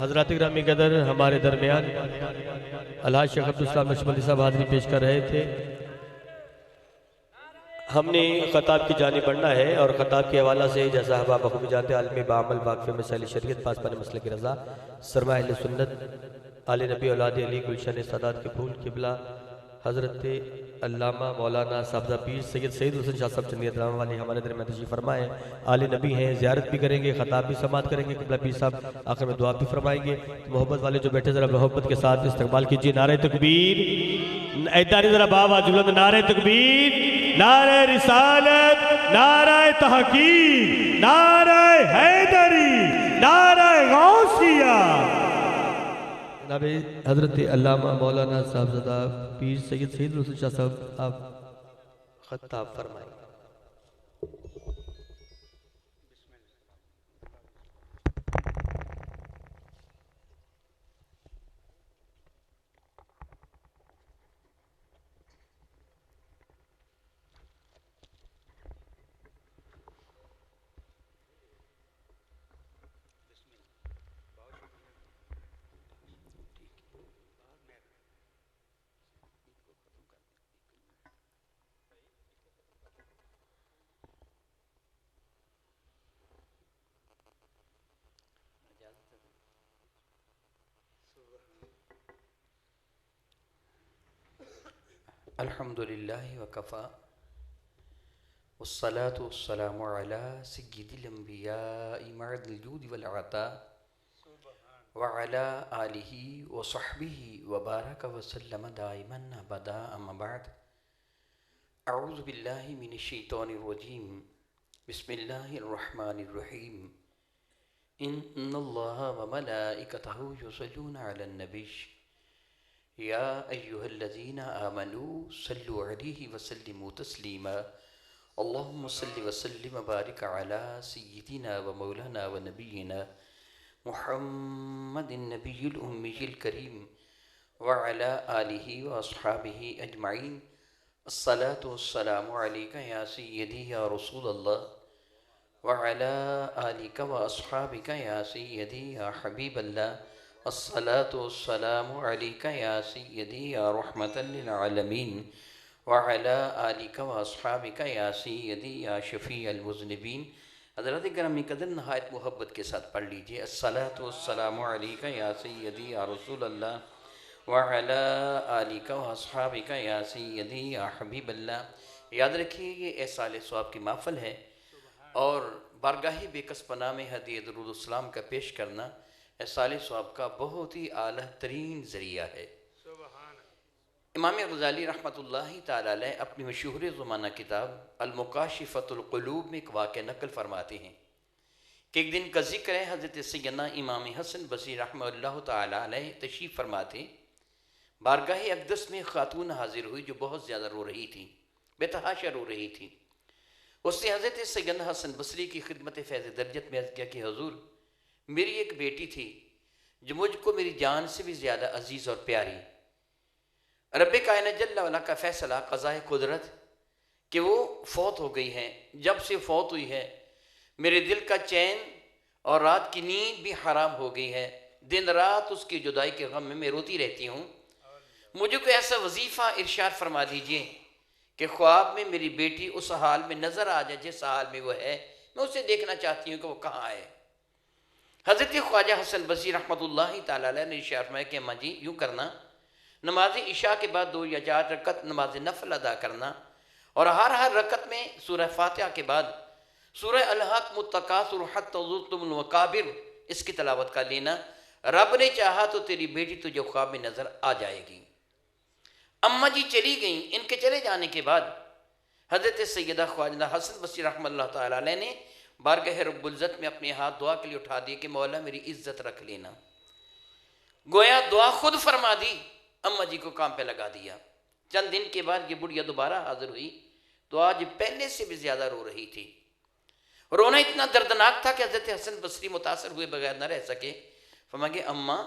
حضرات گرامی قدر ہمارے درمیان الحاج شیخ عبدالسلام نقشبندی صاحب حاضری پیش کر رہے تھے۔ ہم نے خطاب کی جانب بڑھنا ہے اور خطاب کے حوالہ سے جیسا احباب بخوبی جانتے عالمی بعمل واقف مسائل شریعت پاسبان مسلک رضا سرمایہ اہل سنت آل نبی اولاد علی گلشن سادات کے پھول قبلہ حضرت علامہ مولانا صاحبزادہ پیر سید حسن شاہ صاحب چندی رحمہ والے ہمارے درمیان تشریف فرمائے، آل نبی ہیں، زیارت بھی کریں گے، خطاب بھی سماعت کریں گے، قبلہ پیر صاحب آخر میں دعا بھی فرمائیں گے۔ محبت والے جو بیٹھے ذرا محبت کے ساتھ استقبال کیجئے۔ نعرہ تکبیر، ایداری ذرا بابا جملت، نعرہ تکبیر، نعرہ رسالت، نعرہ تحقیق، نعرہ حیدری، نعرہ غوثیہ۔ جناب حضرت علامہ مولانا صاحبزادہ پیر سید حسن شاہ صاحب آپ خطاب فرمائیں۔ الحمدللہ وکفا والصلاة والسلام علی سید الانبیاء معد الجود والعطا وعلی آلہ وصحبہ وبارک وسلم دائما ابدا اما بعد اعوذ باللہ من الشیطان الرجیم بسم اللہ الرحمن الرحیم ان اللہ وملائکتہ یصلون علی النبی یا ایہا الذین آمنوا صلوا علیہ وسلموا تسلیما اللہم صل وسلم وبارک علی سیدنا و مولانا و نبینا محمد النبی الامی الکریم وعلی آلہ و اصحابہ اجمعین الصلاة والسلام علیکہ یا سیدی یا رسول اللہ وعلی آلہ و اصحابہ یا سیدی یا حبیب اللہ الصلاة والسلام علیکہ یا سیدی یا رحمت للعالمین وعلی آلہ و اصحابہ یا سیدی یا شفیع المذنبین۔ حضرات گرامی قدر نہایت محبت کے ساتھ پڑھ لیجئے۔ الصلاة والسلام علیکہ یا سیدی یا رسول اللہ وعلی آلہ و اصحابہ یا سیدی یا حبیب اللہ۔ یاد رکھیے یہ احسال ثواب کی محفل ہے اور بارگاہ بے کس پناہ میں ہدیہ درود السلام کا پیش کرنا احسال ثواب کا بہت ہی اعلیٰ ترین ذریعہ ہے۔ امام غزالی رحمۃ اللہ تعالیٰ علیہ اپنی مشہور زمانہ کتاب المکاشفۃ القلوب میں ایک واقعہ نقل فرماتے ہیں کہ ایک دن کا ذکر ہے، حضرت سیدنا امام حسن بصری رحمہ اللہ تعالیٰ علیہ تشریف فرماتے، بارگاہ اقدس میں خاتون حاضر ہوئی جو بہت زیادہ رو رہی تھی، بے تحاشا رو رہی تھی۔ اس نے حضرت سیدنا حسن بصری کی خدمت فیض درجت میں عرض کیا کہ حضور، میری ایک بیٹی تھی جو مجھ کو میری جان سے بھی زیادہ عزیز اور پیاری، رب کائنات جل وعلا کا فیصلہ قضاء قدرت کہ وہ فوت ہو گئی ہیں۔ جب سے فوت ہوئی ہے میرے دل کا چین اور رات کی نیند بھی حرام ہو گئی ہے، دن رات اس کی جدائی کے غم میں روتی رہتی ہوں۔ مجھے کوئی ایسا وظیفہ ارشاد فرما دیجئے کہ خواب میں میری بیٹی اس حال میں نظر آ جائے جس حال میں وہ ہے، میں اسے دیکھنا چاہتی ہوں کہ وہ کہاں ہے۔ حضرت خواجہ حسن بصری رحمۃ اللہ تعالیٰ علیہ نے ارشاد فرمایا کہ اماں جی یوں کرنا، نماز عشاء کے بعد 2 یا 4 رکعت نماز نفل ادا کرنا اور ہر رکعت میں سورہ فاتحہ کے بعد سورہ الحاقم التکاثر حتی زرتم المقابر اس کی تلاوت کر لینا، رب نے چاہا تو تیری بیٹی تجھے خواب میں نظر آ جائے گی۔ اماں جی چلی گئیں۔ ان کے چلے جانے کے بعد حضرت سیدہ خواجہ حسن بصری رحمۃ اللہ تعالیٰ علیہ نے بارگاہ رب العزت میں اپنے ہاتھ دعا کے لیے اٹھا دیے کہ مولا میری عزت رکھ لینا۔ گویا دعا خود فرما دی، اماں جی کو کام پہ لگا دیا۔ چند دن کے بعد یہ بڑھیا دوبارہ حاضر ہوئی تو آج پہلے سے بھی زیادہ رو رہی تھی۔ رونا اتنا دردناک تھا کہ حضرت حسن بصری متاثر ہوئے بغیر نہ رہ سکے۔ فرمایا کہ اماں،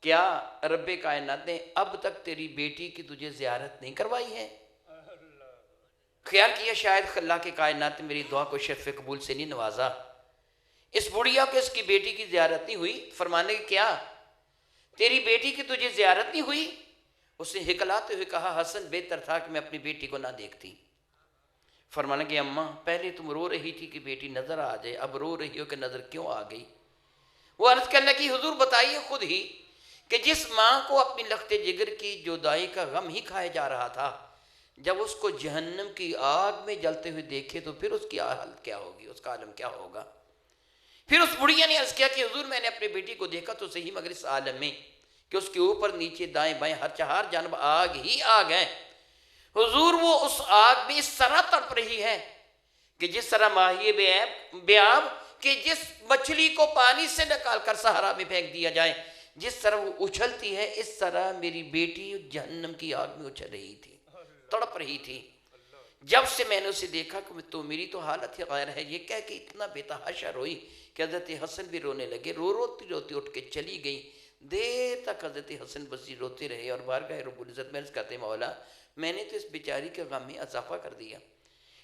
کیا رب کائنات نے اب تک تیری بیٹی کی تجھے زیارت نہیں کروائی ہے؟ خیال کیا شاید اللہ کے کائنات نے میری دعا کو شرف قبول سے نہیں نوازا، اس بڑھیا کو اس کی بیٹی کی زیارت نہیں ہوئی۔ فرمانے کہ کیا تیری بیٹی کی تجھے زیارت نہیں ہوئی؟ اس نے ہکلاتے ہوئے کہا حسن بہتر تھا کہ میں اپنی بیٹی کو نہ دیکھتی۔ فرمانے کہ اماں پہلے تم رو رہی تھی کہ بیٹی نظر آ جائے، اب رو رہی ہو کہ نظر کیوں آ گئی؟ وہ عرض کرنے لگی حضور بتائیے خود ہی کہ جس ماں کو اپنی لخت جگر کی جدائی کا غم ہی کھایا جا رہا تھا، جب اس کو جہنم کی آگ میں جلتے ہوئے دیکھے تو پھر اس کی حالت کیا ہوگی، اس کا عالم کیا ہوگا؟ پھر اس بڑھیا نے عرض کیا کہ حضور میں نے اپنی بیٹی کو دیکھا تو صحیح مگر اس عالم میں کہ اس کے اوپر نیچے دائیں بائیں ہر چہار جانب آگ ہی آگ ہے۔ حضور وہ اس آگ میں اس طرح تڑپ رہی ہے کہ جس طرح ماہی بے آب کہ جس مچھلی کو پانی سے نکال کر صحرا میں پھینک دیا جائے، جس طرح وہ اچھلتی ہے اس طرح میری بیٹی جہنم کی آگ میں اچھل رہی تھی، تڑپ رہی تھی۔ جب سے میں نے اسے دیکھا کہ تو میری تو حالت ہی غیر ہے، یہ کہہ کے اتنا بے تحاشا روئی کہ حضرت حسن بھی رونے لگے۔ روتی روتی اٹھ کے چلی گئی۔ دیر تک حضرت حسن بصری روتے رہے اور بارگاہ رب العزت میں عرض کرتے مولا میں نے تو اس بیچاری کے غم میں اضافہ کر دیا،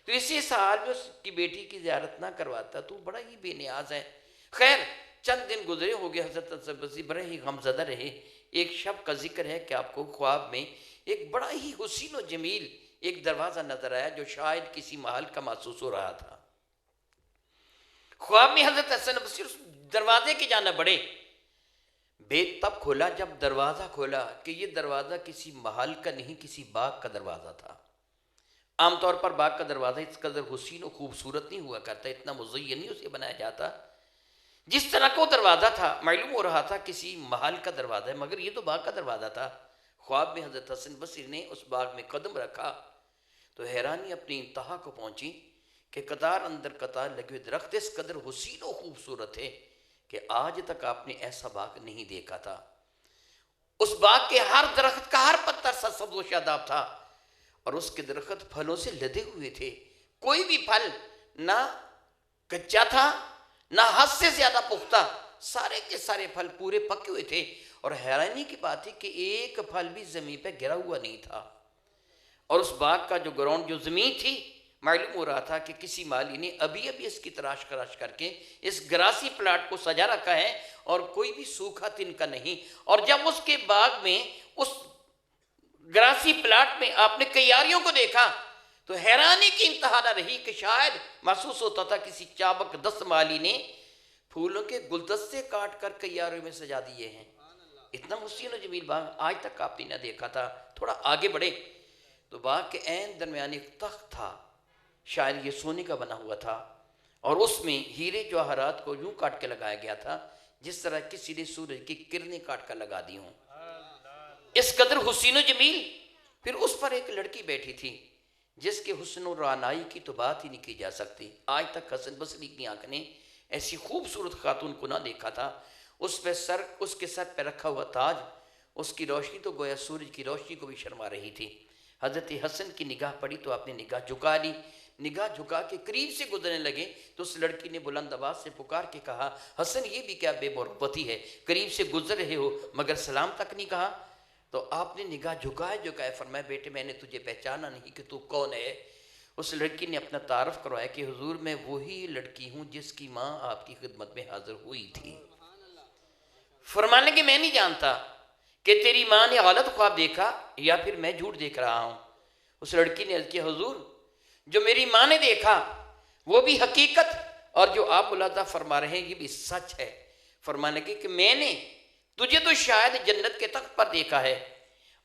تو اسی سال میں اس کی بیٹی کی زیارت نہ کرواتا، تو بڑا ہی بے نیاز ہے۔ خیر چند دن گزرے ہو گئے، حضرت حسن بصری بڑے ہی غمزدہ رہے۔ ایک شب کا ذکر ہے کہ آپ کو خواب میں ایک بڑا ہی حسین و جمیل ایک دروازہ نظر آیا جو شاید کسی محل کا محسوس ہو رہا تھا۔ خواب میں حضرت حسن بصری اس دروازے کی جانب بڑھے۔ بے تب کھولا جب دروازہ کھولا کہ یہ دروازہ کسی محل کا نہیں، کسی باغ کا دروازہ تھا۔ عام طور پر باغ کا دروازہ اس قدر حسین و خوبصورت نہیں ہوا کرتا، اتنا مزین نہیں اسے بنایا جاتا۔ جس طرح کا وہ دروازہ تھا معلوم ہو رہا تھا کسی محل کا دروازہ ہے، مگر یہ تو باغ کا دروازہ تھا۔ خواب میں حضرت حسن بصری نے اس باغ میں قدم رکھا تو حیرانی اپنی انتہا کو پہنچی کہ قطار اندر قطار لگے ہوئے درخت اس قدر حسین و خوبصورت ہے کہ آج تک آپ نے ایسا باغ نہیں دیکھا تھا۔ اس باغ کے ہر درخت کا ہر پتر سرسبز و شاداب تھا اور اس کے درخت پھلوں سے لدے ہوئے تھے، کوئی بھی پھل نہ کچا تھا نہ حد سے زیادہ پختہ، سارے کے سارے پھل پورے پکے ہوئے تھے۔ اور حیرانی کی بات ہے کہ ایک پھل بھی زمین پہ گرا ہوا نہیں تھا، اور اس باغ کا جو گراؤنڈ جو زمین تھی معلوم ہو رہا تھا کہ کسی مالی نے ابھی اس کی تراش کر کے اس گراسی پلاٹ کو سجا رکھا ہے اور کوئی بھی سوکھا تن کا نہیں۔ اور جب اس کے باغ میں اس گراسی پلاٹ میں آپ نے کیاریوں کو دیکھا تو حیرانی کی انتہا نہ رہی کہ شاید محسوس ہوتا تھا کسی چابک دست مالی نے پھولوں کے گلدستے کاٹ کر کیاریوں میں سجا دیے ہیں۔ اتنا حسین و جمیل باغ آج تک آپ نے نہ دیکھا تھا۔ تھوڑا آگے بڑھے تو باغ کے عین درمیان ایک تخت تھا، شاید یہ سونے کا بنا ہوا تھا، اور اس میں ہیرے جواہرات کو یوں کاٹ کے لگایا گیا تھا جس طرح کسی نے سورج کی کرنیں کاٹ کر لگا دی ہوں، اس قدر حسین و جمیل۔ پھر اس پر ایک لڑکی بیٹھی تھی جس کے حسن و رعنائی کی تو بات ہی نہیں کی جا سکتی۔ آج تک حسن بصری کی آنکھ نے ایسی خوبصورت خاتون کو نہ دیکھا تھا۔ اس کے سر پہ رکھا ہوا تاج، اس کی روشنی تو گویا سورج کی روشنی کو بھی شرما رہی تھی۔ حضرت حسن کی نگاہ پڑی تو آپ نے نگاہ جھکا لی، نگاہ جھکا کے قریب سے گزرنے لگے تو اس لڑکی نے بلند آواز سے پکار کے کہا حسن یہ بھی کیا بے مربتی ہے، قریب سے گزر رہے ہو مگر سلام تک نہیں کہا۔ تو آپ نے نگاہ جھکائے فرمایا بیٹے میں نے تجھے پہچانا نہیں کہ تو کون ہے۔ اس لڑکی نے اپنا تعارف کروایا کہ حضور میں وہی لڑکی ہوں جس کی ماں آپ کی خدمت میں حاضر ہوئی تھی۔ فرمانے کہ میں نہیں جانتا کہ تیری ماں نے غلط خواب دیکھا یا پھر میں جھوٹ دیکھ رہا ہوں۔ اس لڑکی نے عرض کیا حضور جو میری ماں نے دیکھا وہ بھی حقیقت اور جو آپ ملاحظہ فرما رہے ہیں یہ بھی سچ ہے۔ فرمانے کہ میں نے تجھے تو شاید جنت کے تخت پر دیکھا ہے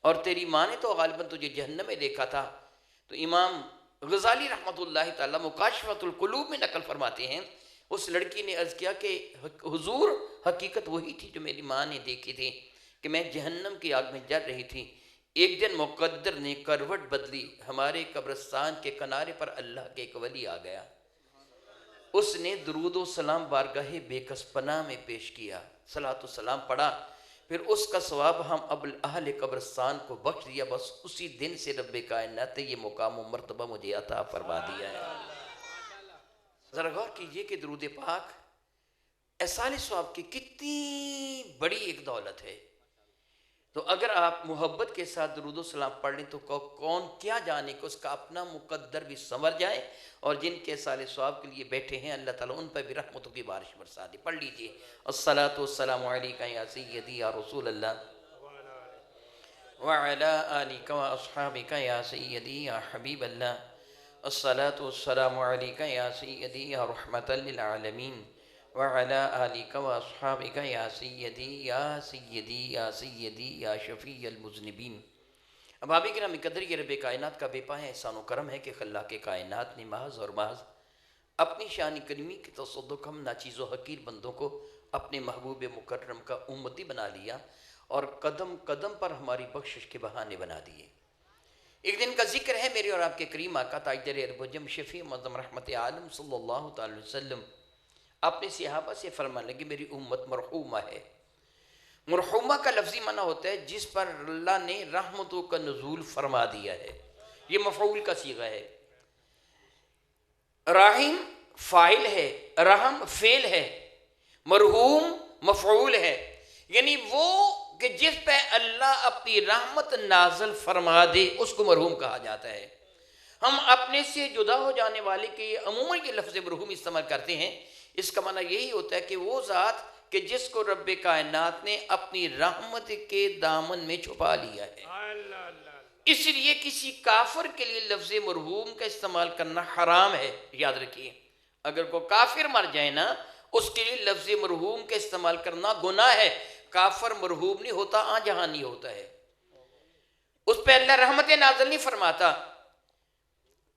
اور تیری ماں نے تو غالباً تجھے جہنم میں دیکھا تھا۔ تو امام غزالی رحمۃ اللہ تعالیٰ مکاشفۃ القلوب میں نقل فرماتے ہیں اس لڑکی نے عرض کیا کہ حضور حقیقت وہی تھی جو میری ماں نے دیکھی تھی کہ میں جہنم کی آگ میں جل رہی تھی۔ ایک دن مقدر نے کروٹ بدلی، ہمارے قبرستان کے کنارے پر اللہ کے ایک ولی آ گیا، اس نے درود و سلام بارگاہ بے کس پناہ میں پیش کیا، صلاۃ و سلام پڑھا، پھر اس کا ثواب ہم اب اہل قبرستان کو بخش دیا۔ بس اسی دن سے رب کائنات نے یہ مقام و مرتبہ مجھے عطا فرما دیا ہے۔ ذرا غور کیجئے کہ درود پاک ایصال ثواب کی کتنی بڑی ایک دولت ہے۔ تو اگر آپ محبت کے ساتھ درود و سلام پڑھ لیں تو کون کیا جانے کہ اس کا اپنا مقدر بھی سنور جائے، اور جن کے سال ثواب کے لیے بیٹھے ہیں اللہ تعالیٰ ان پر بھی رحمتوں کی بارش برسا دے۔ پڑھ لیجئے الصلاۃ والسلام علیکہ یا سیدی یا رسول اللہ وعلی آلک و اصحابک یا سیدی یا حبیب اللہ، الصلاۃ والسلام علیکہ یا سیدی یا رحمت للعالمین وعلی آلک و اصحابک یا سیدی یا سیدی یا سیدی یا شفیع المذنبین۔ اب آپ کرام قدر یہ رب کائنات کا بے پایا احسان و کرم ہے کہ خلاق کائنات نے محض اور محض اپنی شان کریمی کے تصدق ہم ناچیز و حقیر بندوں کو اپنے محبوب مکرم کا امتی بنا لیا اور قدم قدم پر ہماری بخشش کے بہانے بنا دیے۔ ایک دن کا ذکر ہے میرے اور آپ کے کریم آقا تاجدار ارب و جم شفیع معظم رحمت عالم صلی اللہ تعالی وسلم اپنے صحابہ سے فرمانے لگے میری امت مرحومہ ہے۔ مرحومہ کا لفظی معنی ہوتا ہے جس پر اللہ نے رحمتوں کا نزول فرما دیا ہے، یہ مفعول کا صیغہ ہے۔ راحم فاعل ہے، رحم فعل ہے، مرحوم مفعول ہے، یعنی وہ کہ جس پہ اللہ اپنی رحمت نازل فرما دے اس کو مرحوم کہا جاتا ہے۔ ہم اپنے سے جدا ہو جانے والے کے عموماً یہ لفظ مرحوم استعمال کرتے ہیں، اس کا معنی یہی ہوتا ہے کہ وہ ذات کہ جس کو رب کائنات نے اپنی رحمت کے دامن میں چھپا لیا ہے۔ اس لیے کسی کافر کے لیے لفظ مرحوم کا استعمال کرنا حرام ہے، یاد رکھیے۔ اگر کوئی کافر مر جائے نا اس کے لیے لفظ مرحوم کا استعمال کرنا گناہ ہے۔ کافر مرحوم نہیں ہوتا، جہانی ہوتا ہے، اس پہ اللہ رحمت نازل نہیں فرماتا۔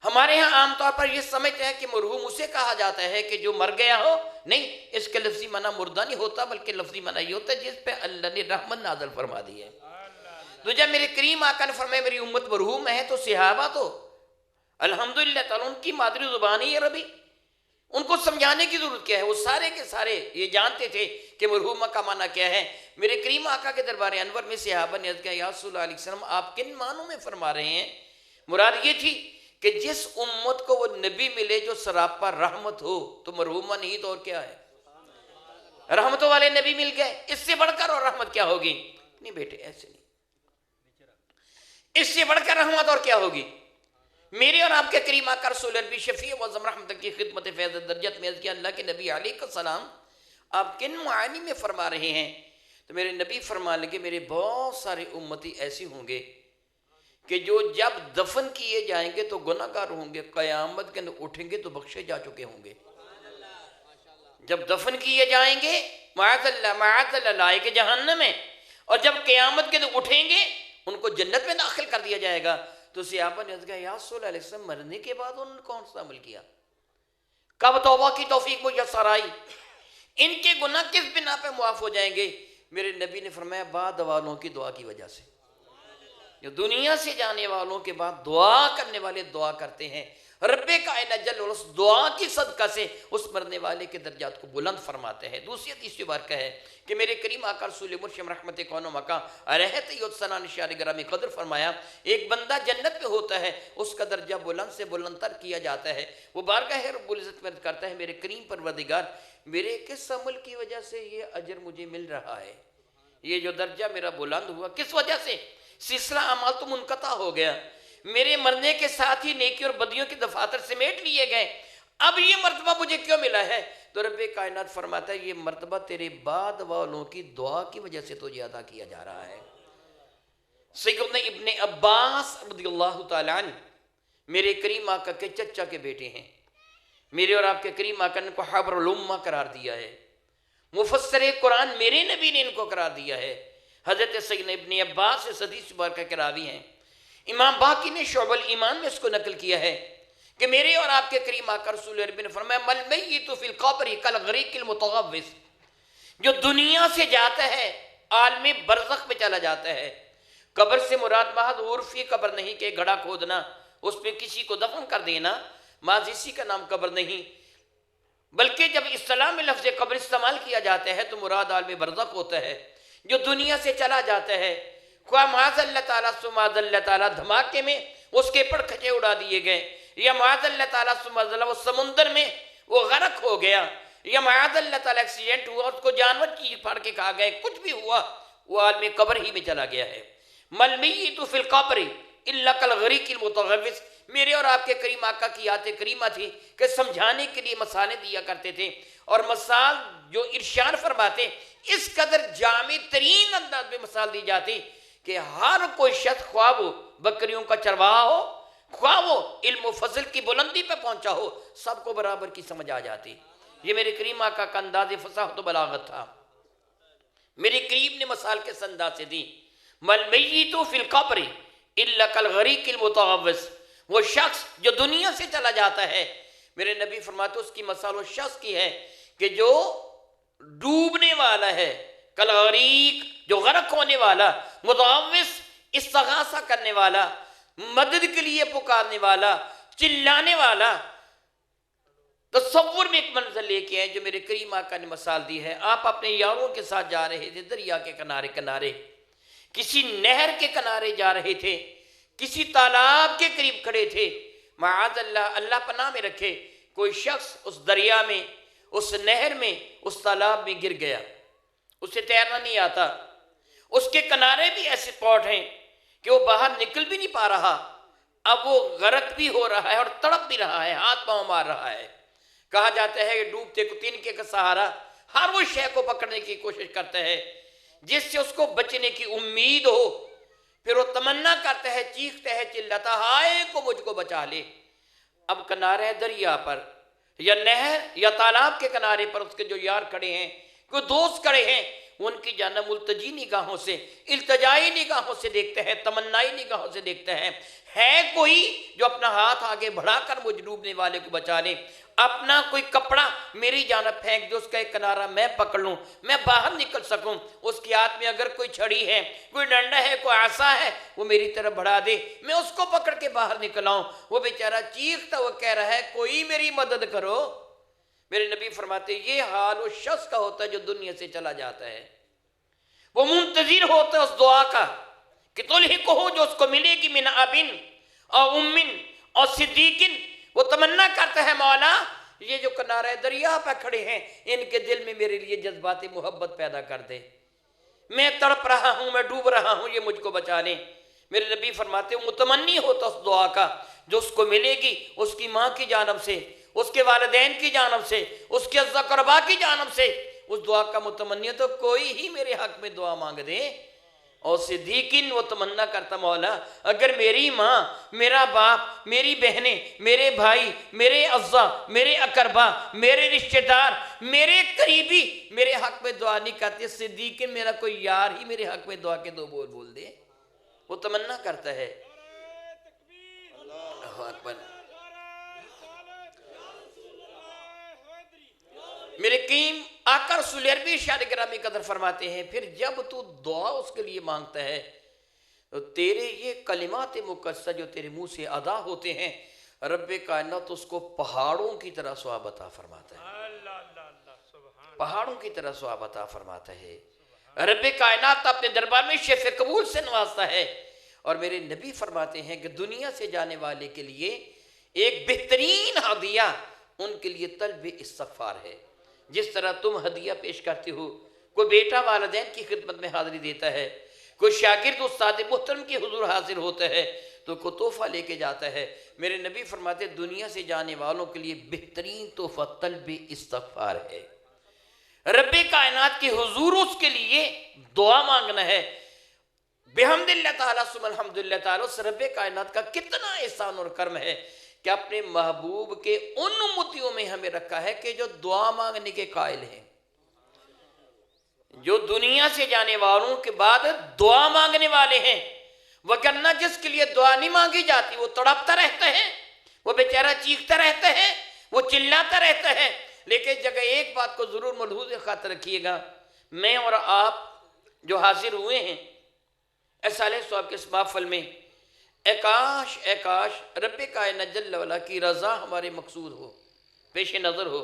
ہمارے ہاں عام طور پر یہ سمجھتے ہیں کہ مرحوم اسے کہا جاتا ہے کہ جو مر گیا ہو، نہیں، اس کا لفظی معنی مردہ نہیں ہوتا بلکہ لفظی معنی یہ ہوتا ہے جس پہ اللہ نے رحمت نازل فرما دی ہے۔ تو جب میرے کریم آقا نے فرمایا میری امت مرحوم ہے تو صحابہ تو الحمدللہ تعالیٰ ان کی مادری زبان ہی عربی، ان کو سمجھانے کی ضرورت کیا ہے، وہ سارے کے سارے یہ جانتے تھے کہ مرحومہ کا معنی کیا ہے۔ میرے کریم آقا کے دربار انور میں صحابہ نے عرض کیا یا رسول اللہ علیہ وسلم آپ کن معنوں میں فرما رہے ہیں؟ مراد یہ تھی کہ جس امت کو وہ نبی ملے جو سراپا رحمت ہو، تو مرحومہ نہیں تو اور کیا ہے؟ رحمتوں والے نبی مل گئے، اس سے بڑھ کر اور رحمت کیا ہوگی؟ نہیں بیٹے ایسے نہیں، اس سے بڑھ کر رحمت اور کیا ہوگی؟ میرے اور آپ کے کریم آقا رسول عربی شفیع معظم رحمت کی خدمت فیض درجت میں عرض کیا اللہ کے نبی علیہ السلام آپ کن معانی میں فرما رہے ہیں؟ تو میرے نبی فرما لگے میرے بہت سارے امتی ایسے ہوں گے کہ جو جب دفن کیے جائیں گے تو گناہ گار ہوں گے، قیامت کے اندر اٹھیں گے تو بخشے جا چکے ہوں گے۔ جب دفن کیے جائیں گے معاذ اللہ لائے کے جہنم میں، اور جب قیامت کے اندر اٹھیں گے ان کو جنت میں داخل کر دیا جائے گا۔ تو صحابہ نے کہا یا رسول اللہ علیہ وسلم مرنے کے بعد انہوں نے کون سا عمل کیا؟ کب توبہ کی توفیق میسر آئی؟ ان کے گناہ کس بنا پہ معاف ہو جائیں گے؟ میرے نبی نے فرمایا بعد والوں کی دعا کی وجہ سے۔ جو دنیا سے جانے والوں کے بعد دعا کرنے والے دعا کرتے ہیں، رب کائنات جل وعلا اس دعا کی صدقہ سے اس مرنے والے کے درجات کو بلند فرماتے ہیں۔ دوسری حدیث یہ بات ہے کہ میرے کریم آقا رسول مرشد رحمت کون و مکہ رہت یود سنان شار گرامی قدر فرمایا ایک بندہ جنت میں ہوتا ہے اس کا درجہ بلند سے بلند تر کیا جاتا ہے۔ وہ بارگاہ رب العزت میں کرتا ہے میرے کریم پروردگار میرے کس عمل کی وجہ سے یہ اجر مجھے مل رہا ہے، یہ جو درجہ میرا بلند ہوا کس وجہ سے؟ سلسلہ اعمال تو منقطع ہو گیا، میرے مرنے کے ساتھ ہی نیکی اور بدیوں کے دفاتر سمیٹ لیے گئے، اب یہ مرتبہ مجھے کیوں ملا ہے؟ تو رب کائنات فرماتا ہے یہ مرتبہ تیرے بعد والوں کی دعا کی وجہ سے تجھے عطا کیا جا رہا ہے۔ سیدنا ابن عباس رضی اللہ تعالیٰ عنہ میرے کریم آقا کے چچا کے بیٹے ہیں، میرے اور آپ کے کریم آقا نے ان کو حبر الامہ قرار دیا ہے، مفسر قرآن میرے نبی نے ان کو قرار دیا ہے۔ حضرت سیدنا ابن عباس سے حدیث مبارکہ کے راوی ہیں، امام باقی نے شعب الایمان میں اس کو نقل کیا ہے کہ میرے اور آپ کے کریم آقا رسول عربی نے فرمایا مل میت فی القبر کالغریق المتغوث، جو دنیا سے جاتا ہے عالم برزخ میں چلا جاتا ہے۔ قبر سے مراد محض عرفی قبر نہیں کہ گڑھا کھودنا اس پہ کسی کو دفن کر دینا، محض اسی کا نام قبر نہیں، بلکہ جب اصطلاح میں لفظ قبر استعمال کیا جاتا ہے تو مراد عالم برزخ ہوتا ہے جو دنیا سے چلا جاتا ہے، خواہ معاذ اللہ تعالیٰ سماذ اللہ تعالیٰ دھماکے میں اس کے پڑکھچے اڑا دیے گئے، یا معاذ اللہ تعالیٰ سماذ اللہ وہ سمندر میں وہ غرق ہو گیا، یا معاذ اللہ تعالیٰ ایکسیڈنٹ ہوا اس کو جانور چیر پھاڑ کے کھا گئے، کچھ بھی ہوا وہ عالم قبر ہی میں چلا گیا ہے۔ مل میت فی القبر الا کالغریق المتغوص، میرے اور آپ کے کریم آقا کی آیت کریمہ تھی کہ سمجھانے کے لیے مثالیں دیا کرتے تھے، اور مثال جو ارشاد فرماتے اس قدر جامع ترین انداز میں مثال دی جاتی کہ ہر کوئی شخص، خواہ وہ بکریوں کا چرواہا ہو، خواہ وہ علم و فضل کی بلندی پہ پہنچا ہو، سب کو برابر کی سمجھ آ جاتی۔ یہ میرے کریم آقا کا انداز فصاحت و بلاغت تھا۔ میرے کریم نے مثال کس انداز سے دی؟ مل میت فی القبر الا کالغریق المتغوص، وہ شخص جو دنیا سے چلا جاتا ہے، میرے نبی فرماتے اس کی مثال اس شخص کی ہے کہ جو ڈوبنے والا ہے، کالغریق جو غرق ہونے والا، متغوص استغاثہ کرنے والا، مدد کے لیے پکارنے والا، چلانے والا۔ تصور میں ایک منظر لے کے آئے جو میرے کریم آقا نے مثال دی ہے۔ آپ اپنے یاروں کے ساتھ جا رہے تھے دریا کے کنارے، کسی نہر کے کنارے جا رہے تھے، کسی تالاب کے قریب کھڑے تھے، معاذ اللہ، اللہ پناہ میں رکھے، کوئی شخص اس دریا میں، اس نہر میں، اس تالاب میں گر گیا، اسے تیرنا نہیں آتا، اس کے کنارے بھی ایسے پاٹ ہیں کہ وہ باہر نکل بھی نہیں پا رہا، اب وہ غرق بھی ہو رہا ہے اور تڑپ بھی رہا ہے، ہاتھ پاؤں مار رہا ہے۔ کہا جاتا ہے کہ ڈوبتے کو تنکے کا سہارا، ہر وہ شے کو پکڑنے کی کوشش کرتا ہے جس سے اس کو بچنے کی امید ہو، پھر وہ تمنا کرتا ہے، چیختا ہے، چلاتا، ہائے کو مجھ کو بچا لے۔ اب کنارے دریا پر یا نہر یا تالاب کے کنارے پر اس کے جو یار کھڑے ہیں، کوئی دوست کھڑے ہیں، ان کی جانب ملتجی نگاہوں سے، التجائی نگاہوں سے دیکھتے ہیں، تمنائی نگاہوں سے دیکھتے ہیں، ہے کوئی جو اپنا ہاتھ آگے بڑھا کر مجھ ڈوبنے والے کو بچا لے، اپنا کوئی کپڑا میری جانب پھینک دے، اس کا ایک کنارہ میں پکڑ لوں، میں باہر نکل سکوں، اس کے ہاتھ میں اگر کوئی چھڑی ہے، کوئی ڈنڈا ہے، کوئی عصا ہے، وہ میری طرف بڑھا دے، میں اس کو پکڑ کے باہر نکل آؤں۔ وہ بیچارہ چیختا وہ کہہ رہا ہے کوئی میری مدد کرو۔ میرے نبی فرماتے یہ حال اس شخص کا ہوتا ہے جو دنیا سے چلا جاتا ہے، وہ منتظر ہوتا ہے اس دعا کا کہ تلحقہ، جو اس کو ملے گی، من ابن اور امن اور صدیقن۔ وہ تمنا کرتا ہے مولا یہ جو کنارے دریا پہ کھڑے ہیں ان کے دل میں میرے لیے جذبات محبت پیدا کر دے، میں تڑپ رہا ہوں، میں ڈوب رہا ہوں، یہ مجھ کو بچا لیں۔ میرے نبی فرماتے ہیں متمنی ہوتا اس دعا کا جو اس کو ملے گی اس کی ماں کی جانب سے، اس کے والدین کی جانب سے، اس کے اعزا قربا کی جانب سے، اس دعا کا متمنی تو کوئی ہی میرے حق میں دعا مانگ دے۔ اور صدیقین وہ تمنا کرتا مولا اگر میری ماں، میرا باپ، میری بہنیں، میرے بھائی، میرے اعزا، میرے اقربا، میرے رشتہ دار، میرے قریبی میرے حق میں دعا نہیں کرتے، صدیقین میرا کوئی یار ہی میرے حق میں دعا کے دو بول بول دے، وہ تمنا کرتا ہے۔ اللہ اکبر۔ میرے کریم آقا رسول عربی ارشاد گرامی قدر فرماتے ہیں پھر جب تو دعا اس کے لیے مانگتا ہے تو تیرے یہ کلمات مقدسہ جو تیرے منہ سے ادا ہوتے ہیں، رب کائنات اس کو پہاڑوں کی طرح ثواب عطا فرماتا ہے، پہاڑوں کی طرح ثواب عطا فرماتا ہے۔ رب کائنات اپنے دربار میں شیف قبول سے نوازتا ہے، اور میرے نبی فرماتے ہیں کہ دنیا سے جانے والے کے لیے ایک بہترین ہدیہ ان کے لیے طلب استغفار ہے۔ جس طرح تم ہدیہ پیش کرتے ہو، کوئی بیٹا والدین کی خدمت میں حاضری دیتا ہے، کوئی شاگرد استاد محترم کے حضور حاضر ہوتا ہے تو کوئی تحفہ لے کے جاتا ہے، میرے نبی فرماتے دنیا سے جانے والوں کے لیے بہترین تحفہ طلب استغفار ہے۔ رب کائنات کے حضور اس کے لیے دعا مانگنا ہے۔ بحمد اللہ تعالیٰ ثم الحمد للہ تعالیٰ، اس رب کائنات کا کتنا احسان اور کرم ہے کہ اپنے محبوب کے ان امتیوں میں ہمیں رکھا ہے کہ جو دعا مانگنے کے قائل ہیں، جو دنیا سے جانے والوں کے بعد دعا مانگنے والے ہیں، وگرنہ جس کے لیے دعا نہیں مانگی جاتی وہ تڑپتا رہتا ہے، وہ بیچارہ چیختا رہتا ہے، وہ چلاتا رہتا ہے۔ لیکن جگہ ایک بات کو ضرور ملحوظ خاطر رکھیے گا، میں اور آپ جو حاضر ہوئے ہیں اصالہ صاحب کے اس محفل میں، اے کاش رب کائنات جل وعلا کی رضا ہمارے مقصود ہو، پیش نظر ہو،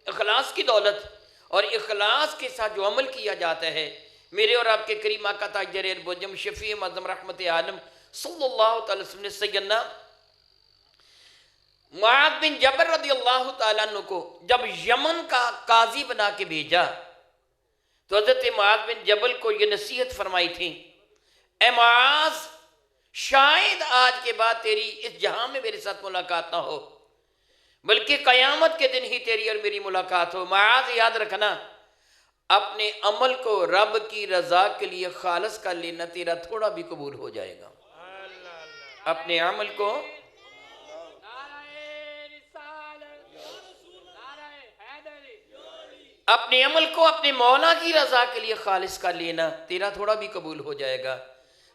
اخلاص کی دولت اور اخلاص کے ساتھ جو عمل کیا جاتا ہے، میرے اور آپ کے کریم آقا تاجر البجم شفیع معظم رحمت عالم صلی اللہ تعالی وسلم نے سیدنا معاذ بن جبل رضی اللہ تعالیٰ عنہ کو جب یمن کا قاضی بنا کے بھیجا تو حضرت معاذ بن جبل کو یہ نصیحت فرمائی تھی، اے معاذ شاید آج کے بعد تیری اس جہاں میں میرے ساتھ ملاقات نہ ہو، بلکہ قیامت کے دن ہی تیری اور میری ملاقات ہو۔ معاذ یاد رکھنا، اپنے عمل کو رب کی رضا کے لیے خالص کر لینا، تیرا تھوڑا بھی قبول ہو جائے گا۔ اپنے عمل کو اپنے مولا کی رضا کے لیے خالص کر لینا، تیرا تھوڑا بھی قبول ہو جائے گا۔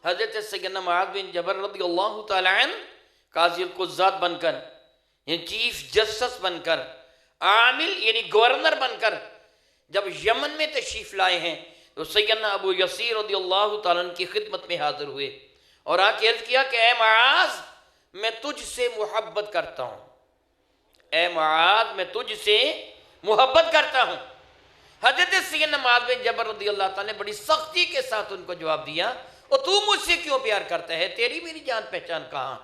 حضرت سیدنا معاذ بن جبل رضی اللہ تعالی عنہ قاضی القضات بن کر، یعنی چیف جسٹس بن کر، عامل یعنی گورنر بن کر جب یمن میں تشریف لائے ہیں تو سیدنا ابو یسیر رضی اللہ تعالیٰ عنہ کی خدمت میں حاضر ہوئے اور آ کے عرض کیا کہ اے معاذ میں تجھ سے محبت کرتا ہوں، اے معاذ میں تجھ سے محبت کرتا ہوں۔ حضرت سیدنا معاذ بن جبل رضی اللہ تعالیٰ نے بڑی سختی کے ساتھ ان کو جواب دیا، اور تو مجھ سے کیوں پیار کرتا ہے، تیری میری جان پہچان کہاں؟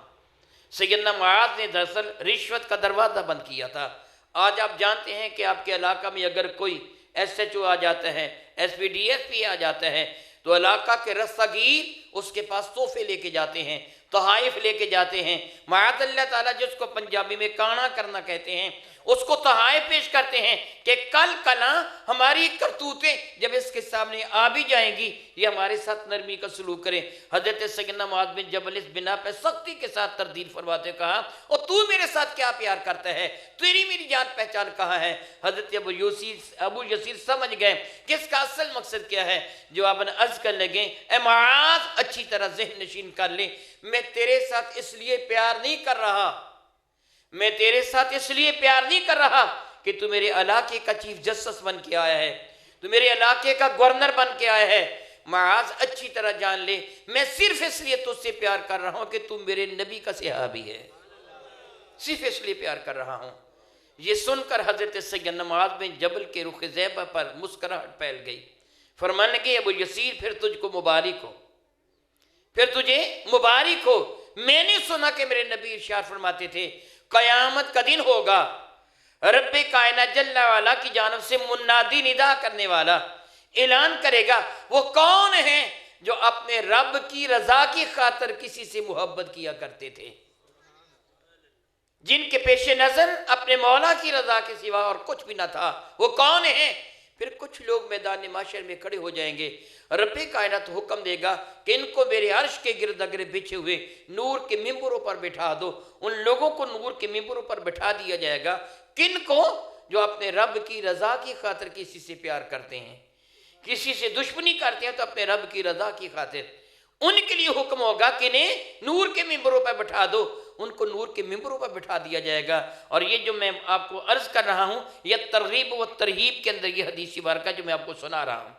سیدنا معاذ نے دراصل رشوت کا دروازہ بند کیا تھا۔ آج آپ جانتے ہیں کہ آپ کے علاقہ میں اگر کوئی ایس ایچ او آ جاتا ہے، S P D S P آ جاتا ہے، تو علاقہ کے رستگیر اس کے پاس تحفے لے کے جاتے ہیں، تحائف لے کے جاتے ہیں، معاذ اللہ تعالیٰ جس کو پنجابی میں کانا کرنا کہتے ہیں، اس کو تحائف پیش کرتے ہیں کہ کل کلاں ہماری کرتوتیں جب اس کے سامنے آ بھی جائیں گی یہ ہمارے ساتھ نرمی کا سلوک کریں۔ حضرت سیدنا معاذ بن جبل اس بنا پہ سختی کے ساتھ تردید فرماتے کہا، اور تو میرے ساتھ کیا پیار کرتا ہے، تیری میری جان پہچان کہاں ہے؟ حضرت ابو یسیر سمجھ گئے کہ اس کا اصل مقصد کیا ہے، جواباً عرض کرنے لگے، اے معاذ اچھی طرح ذہن نشین کر لے، میں تیرے ساتھ اس لیے پیار نہیں کر رہا، میں تیرے ساتھ اس لیے پیار نہیں کر رہا کہ تو میرے علاقے کا چیف جسٹس بن کے آیا ہے، تو میرے علاقے کا گورنر بن کے آیا ہے۔ معاذ اچھی طرح جان لے، میں صرف اس لیے تجھ سے پیار کر رہا ہوں کہ تم میرے نبی کا صحابی ہے، صرف اس لیے پیار کر رہا ہوں۔ یہ سن کر حضرت سیدنا معاذ بن جبل کے رخ زیبہ پر مسکراہٹ پھیل گئی، فرمانے لگے، ابو یسیر پھر تجھ کو مبارک ہو، پھر تجھے مبارک ہو۔ میں نے سنا کہ میرے نبی ارشاد فرماتے تھے قیامت کا دن ہوگا، رب کائنات جل والا کی جانب سے منادی ندا کرنے والا اعلان کرے گا، وہ کون ہیں جو اپنے رب کی رضا کی خاطر کسی سے محبت کیا کرتے تھے، جن کے پیش نظر اپنے مولا کی رضا کے سوا اور کچھ بھی نہ تھا، وہ کون ہیں؟ پھر کچھ لوگ میدان محشر میں کھڑے ہو جائیں گے، رب کائنات حکم دے گا کہ ان کو میرے عرش کے گرد گرد بچھے ہوئے نور کے ممبروں پر بٹھا دو۔ ان لوگوں کو نور کے ممبروں پر بٹھا دیا جائے گا، کن کو؟ جو اپنے رب کی رضا کی خاطر کسی سے پیار کرتے ہیں، کسی سے دشمنی کرتے ہیں تو اپنے رب کی رضا کی خاطر ان کے لیے حکم ہوگا کہ انہیں نور کے ممبروں پر بٹھا دو، ان کو نور کے ممبروں پر بٹھا دیا جائے گا۔ اور یہ جو میں آپ کو عرض کر رہا ہوں یہ ترغیب و ترہیب کے اندر یہ حدیث مبارکہ جو میں آپ کو سنا رہا ہوں،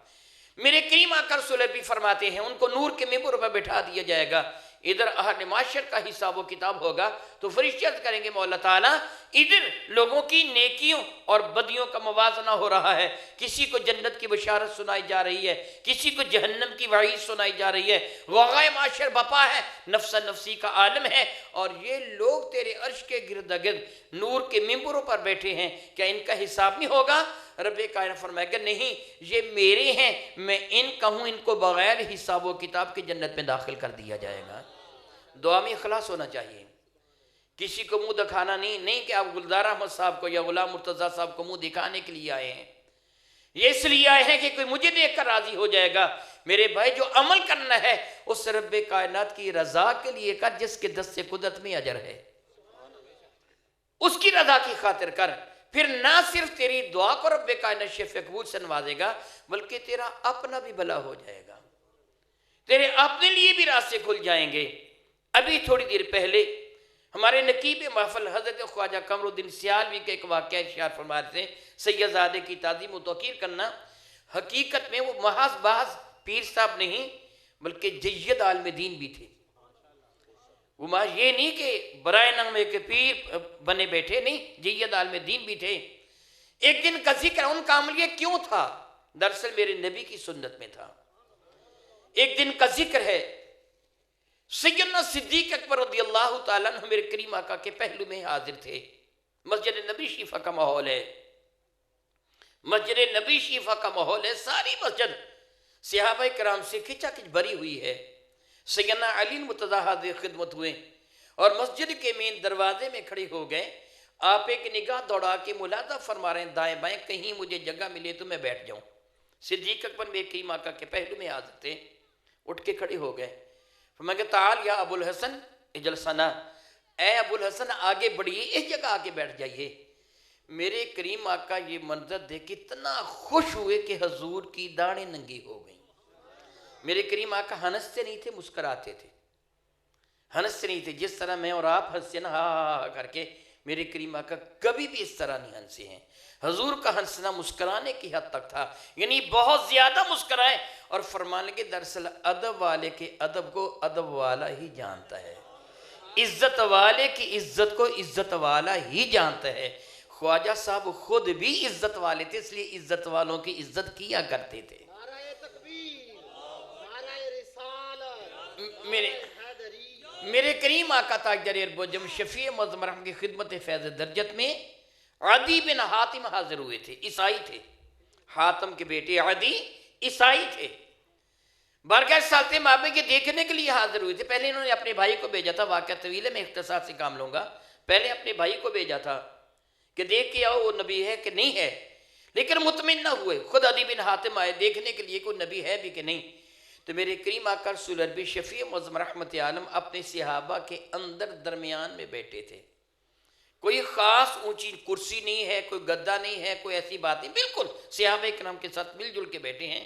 میرے کریم آقا رسول اللہ بھی فرماتے ہیں ان کو نور کے ممبروں پر بٹھا دیا جائے گا۔ ادھر اہل معاشر کا حساب و کتاب ہوگا تو فرشتے عرض کریں گے مولا تعالیٰ ادھر لوگوں کی نیکیوں اور بدیوں کا موازنہ ہو رہا ہے، کسی کو جنت کی بشارت سنائی جا رہی ہے، کسی کو جہنم کی وعید سنائی جا رہی ہے، غوغائے معاشر بپا ہے، نفس نفسی کا عالم ہے، اور یہ لوگ تیرے عرش کے گرد گرد نور کے ممبروں پر بیٹھے ہیں، کیا ان کا حساب نہیں ہوگا؟ رب کائنات فرمائے گا نہیں، یہ میرے ہیں، میں ان کا ہوں، ان کو بغیر حساب و کتاب کی جنت میں داخل کر دیا جائے گا۔ دعا میں اخلاص ہونا چاہیے، کسی کو منہ دکھانا نہیں کہ آپ گلزار احمد صاحب کو یا غلام مرتضیٰ صاحب کو منہ دکھانے کے لیے آئے ہیں، یہ اس لیے آئے ہیں کہ کوئی مجھے دیکھ کر راضی ہو جائے گا۔ میرے بھائی جو عمل کرنا ہے اس رب کائنات کی رضا کے لیے کر، جس کے دست قدرت میں اجر ہے، اس کی رضا کی خاطر کر، پھر نہ صرف تیری دعا کو رب کائنات شفع قبول سے نوازے گا بلکہ تیرا اپنا بھی بھلا ہو جائے گا، تیرے اپنے لیے بھی راستے کھل جائیں گے۔ ابھی تھوڑی دیر پہلے ہمارے نقیب محفل حضرت خواجہ قمر الدین سیالوی کے ایک واقعہ اشار فرما رہے تھے، سید زادے کی تعظیم و توقیر کرنا، حقیقت میں وہ محض باز پیر صاحب نہیں بلکہ جید عالم دین بھی تھے، وہ یہ نہیں کہ برائے نغمے کے پیر بنے بیٹھے، نہیں، جید عالم دین بھی تھے۔ ایک دن کا ذکر ان کا عمل یہ کیوں تھا؟ دراصل میرے نبی کی سنت میں تھا۔ ایک دن کا ذکر ہے سیدنا صدیق اکبر رضی اللہ تعالیٰ عنہ میرے کریم آقا کے پہلو میں حاضر تھے، مسجد نبی شریف کا ماحول ہے، مسجد نبی شیفا کا ماحول ہے، ساری مسجد صحابہ کرام سے کھچا کھچ بھری ہوئی ہے۔ سیدنا علی مرتضیٰ حاضر خدمت ہوئے اور مسجد کے مین دروازے میں کھڑے ہو گئے۔ آپ ایک نگاہ دوڑا کے ملاحظہ فرما رہے ہیں دائیں بائیں کہیں مجھے جگہ ملے تو میں بیٹھ جاؤں۔ صدیق اکبر میرے کریم آقا کے پہلو میں حاضر تھے، اٹھ کے کھڑے ہو گئے۔ فرمایا کہ تعال یا ابو الحسن اجلسنا، اے ابو الحسن آگے بڑھیے، اس جگہ آگے بیٹھ جائیے۔ میرے کریم آقا یہ منظر دیکھ کے اتنا خوش ہوئے کہ حضور کی داڑھیں ننگی ہو گئیں۔ میرے کریم آقا ہنستے نہیں تھے، مسکراتے تھے، ہنستے نہیں تھے جس طرح میں اور آپ ہنستے نا ہا ہا ہا کر کے، میرے کریم آقا کبھی بھی اس طرح نہیں ہنسے ہیں۔ حضور کا ہنسنا مسکرانے کی حد تک تھا، یعنی بہت زیادہ مسکرائے اور فرمانے کے دراصل ادب والے کے ادب کو ادب والا ہی جانتا ہے، عزت والے کی عزت کو عزت والا ہی جانتا ہے۔ خواجہ صاحب خود بھی عزت والے تھے، اس لیے عزت والوں کی عزت کیا کرتے تھے۔ نعرہ تکبیر، نعرہ رسالت، میرے کریم آقا تاجدار اربجم شفیع معظم رحمت کی خدمت فیض درجت میں عدی بن حاتم حاضر ہوئے تھے، عیسائی تھے۔ حاتم کے بیٹے عدی عیسائی تھے، بارگاہ سالتے مابے کے دیکھنے کے لیے حاضر ہوئے تھے۔ پہلے انہوں نے اپنے بھائی کو بھیجا تھا، واقعہ طویل ہے میں اختصار سے کام لوں گا۔ پہلے اپنے بھائی کو بھیجا تھا کہ دیکھ کے آؤ وہ نبی ہے کہ نہیں ہے، لیکن مطمئن نہ ہوئے۔ خود عدی بن حاتم آئے دیکھنے کے لیے کوئی نبی ہے بھی کہ نہیں۔ تو میرے کریم آقا رسول عربی شفیع معظم رحمت عالم اپنے صحابہ کے اندر درمیان میں بیٹھے تھے۔ کوئی خاص اونچی کرسی نہیں ہے، کوئی گدا نہیں ہے، کوئی ایسی بات نہیں، بالکل صحابہ کرام کے ساتھ مل جل کے بیٹھے ہیں۔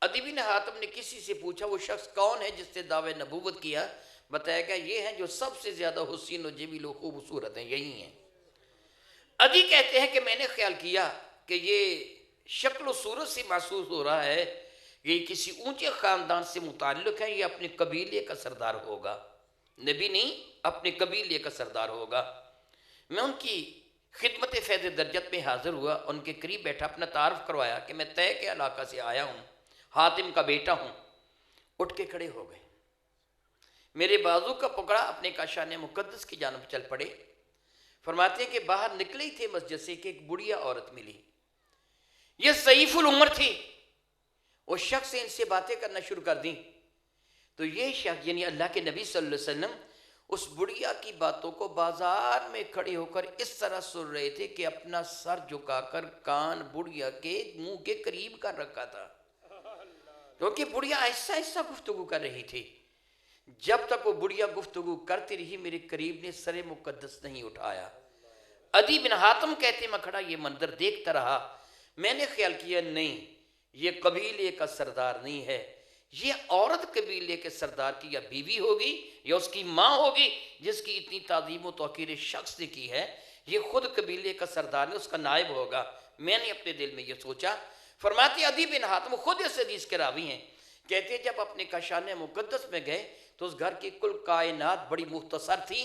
عدی بن حاتم نے کسی سے پوچھا وہ شخص کون ہے جس نے دعوی نبوت کیا؟ بتایا گیا یہ ہیں جو سب سے زیادہ حسین و جمیل و خوبصورت ہیں، یہی ہیں۔ عدی کہتے ہیں کہ میں نے خیال کیا کہ یہ شکل و صورت سے محسوس ہو رہا ہے یہ کسی اونچے خاندان سے متعلق ہے، یہ اپنے قبیلے کا سردار ہوگا، نبی نہیں اپنے قبیلے کا سردار ہوگا۔ میں ان کی خدمت فیض درجت میں حاضر ہوا، ان کے قریب بیٹھا، اپنا تعارف کروایا کہ میں طے کے علاقہ سے آیا ہوں، حاتم کا بیٹا ہوں۔ اٹھ کے کھڑے ہو گئے، میرے بازو کا پکڑا، اپنے کاشان مقدس کی جانب چل پڑے۔ فرماتے ہیں کہ باہر نکلے ہی تھے مسجد سے کہ ایک بڑھیا عورت ملی، یہ ضعیف العمر تھی۔ اس شخص سے ان سے باتیں کرنا شروع کر دیں تو یہ شخص یعنی اللہ کے نبی صلی اللہ علیہ وسلم اس بڑھیا کی باتوں کو بازار میں کھڑے ہو کر اس طرح سن رہے تھے کہ اپنا سر جھکا کر کان بڑھیا کے منہ کے قریب کر رکھا تھا، کیونکہ بڑھیا ایسا ایسا گفتگو کر رہی تھی۔ جب تک وہ بڑھیا گفتگو کرتی رہی میرے قریب نے سر مقدس نہیں اٹھایا۔ عدی بن حاتم کہتے میں کھڑا یہ منظر دیکھتا رہا، میں نے خیال کیا نہیں یہ قبیلے کا سردار نہیں ہے، یہ عورت قبیلے کے سردار کی یا بیوی ہوگی یا اس کی ماں ہوگی جس کی اتنی تعظیم و توقیر شخص نے کی ہے، یہ خود قبیلے کا سردار نہیں، اس کا نائب ہوگا۔ میں نے اپنے دل میں یہ سوچا۔ فرماتے عدی بن حاتم خود اس حدیث کے راوی ہیں، کہتے ہیں جب اپنے کاشان مقدس میں گئے تو اس گھر کی کل کائنات بڑی مختصر تھی،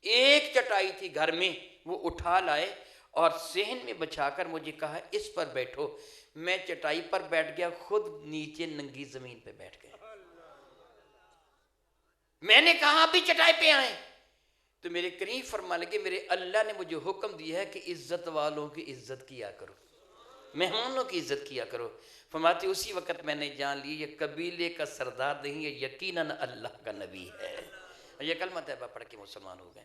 ایک چٹائی تھی گھر میں، وہ اٹھا لائے اور صحن میں بچھا کر مجھے کہا اس پر بیٹھو۔ میں چٹائی پر بیٹھ گیا، خود نیچے ننگی زمین پہ بیٹھ گئے۔ میں نے کہا آپ بھی چٹائی پہ آئیں تو میرے قریب فرمانے لگے میرے اللہ نے مجھے حکم دیا ہے کہ عزت والوں کی عزت کیا کرو، مہمانوں کی عزت کیا کرو۔ فرماتے اسی وقت میں نے جان لی یہ قبیلے کا سردار نہیں، یہ یقیناً اللہ کا نبی ہے۔ یہ کلمہ طیبہ پڑھ کے مسلمان ہو گئے۔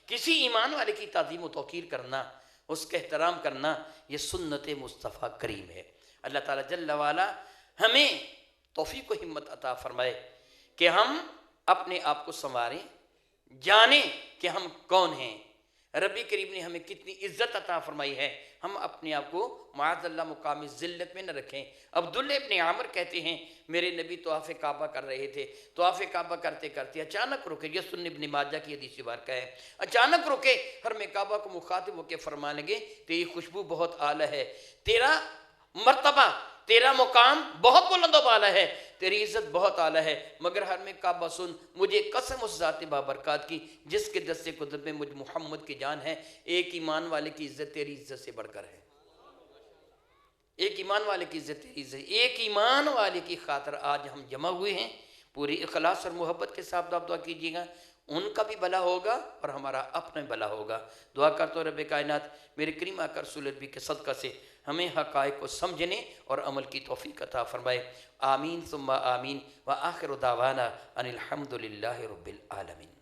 کسی ایمان والے کی تعظیم و توقیر کرنا، اس کا احترام کرنا، یہ سنت مصطفیٰ کریم ہے۔ اللہ تعالیٰ جل وعلا ہمیں توفیق و ہمت عطا فرمائے کہ ہم اپنے آپ کو سنواریں، جانیں کہ ہم کون ہیں۔ ربی کریم نے ہمیں کتنی عزت عطا فرمائی ہے، ہم اپنے آپ کو معاذ اللہ مقام ذلت میں نہ رکھیں۔ عبداللہ ابن عامر کہتے ہیں میرے نبی طواف کعبہ کر رہے تھے، طواف کعبہ کرتے کرتے اچانک رکے، یہ سنن ابن ماجہ کی حدیث بارکہ ہے، اچانک رکے، حرم کعبہ کو مخاطب ہو کے فرمانے لگے تیری خوشبو بہت اعلیٰ ہے، تیرا مرتبہ تیرا مقام بہت بلند و بالا ہے، تیری عزت بہت اعلیٰ ہے، مگر حرم کعبہ سن، مجھے قسم اس ذات بابرکات کی جس کے دست قدرت میں مجھ محمد کی جان ہے، ایک ایمان والے کی عزت تیری عزت سے بڑھ کر ہے، ایک ایمان والے کی عزت تیری عزت، ایک ایمان والے کی خاطر آج ہم جمع ہوئے ہیں۔ پوری اخلاص اور محبت کے ساتھ آپ دعا کیجیے گا، ان کا بھی بھلا ہوگا اور ہمارا اپنا بھلا ہوگا۔ دعا کرتا ہوں رب کائنات میرے کریم آقا رسول نبی کے صدقہ سے ہمیں حقائق کو سمجھنے اور عمل کی توفیق عطا فرمائے۔ آمین ثم آمین، وآخر دعوانا ان الحمد للہ رب العالمین۔